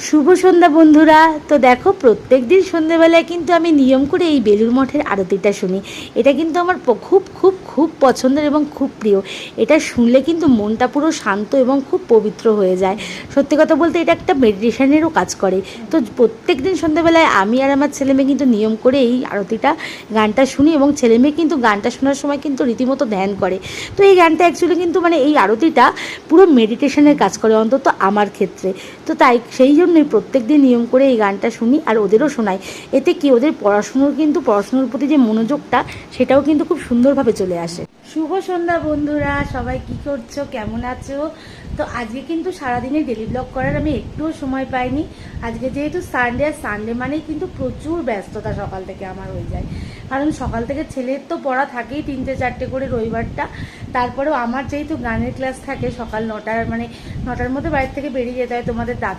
শুভ সন্ধ্যা বন্ধুরা। তো দেখো, প্রত্যেক দিন সন্ধ্যেবেলায় কিন্তু আমি নিয়ম করে এই বেলুড় মঠের আরতিটা শুনি। এটা কিন্তু আমার খুব খুব খুব পছন্দের এবং খুব প্রিয়। এটা শুনলে কিন্তু মনটা পুরো শান্ত এবং খুব পবিত্র হয়ে যায়। সত্যি কথা বলতে এটা একটা মেডিটেশনেরও কাজ করে। তো প্রত্যেক দিন সন্ধ্যেবেলায় আমি আর আমার ছেলেমেয়ে কিন্তু নিয়ম করে এই আরতিটা গানটা শুনি, এবং ছেলেমেয়ে কিন্তু গানটা শোনার সময় কিন্তু রীতিমতো ধ্যান করে। তো এই গানটা অ্যাকচুয়ালি কিন্তু এই আরতিটা পুরো মেডিটেশনের কাজ করে, অন্তত আমার ক্ষেত্রে। তো তাই সেই জন্যই প্রত্যেক দিন নিয়ম করে এই গানটা শুনি, আর ওদেরও শোনাই। এতে কি, ওদের পড়াশুনোর প্রতি যে মনোযোগটা, সেটাও কিন্তু খুব সুন্দরভাবে চলে আসে। শুভ সন্ধ্যা বন্ধুরা, সবাই কি করছো, কেমন আছো? তো আজকে কিন্তু সারাদিনে ডেলি ব্লগ করার আমি একটুও সময় পাইনি। আজকে যেহেতু সানডে, আর সানডে মানেই কিন্তু প্রচুর ব্যস্ততা সকাল থেকে আমার হয়ে যায়। কারণ সকাল থেকে ছেলের তো পড়া থাকেই 3টে 4টে করে রবিবারটা। তারপরেও আমার যেহেতু গানের ক্লাস থাকে সকাল 9টার মধ্যে বাড়ির থেকে বেরিয়ে যেতে হয়। তোমাদের দাদা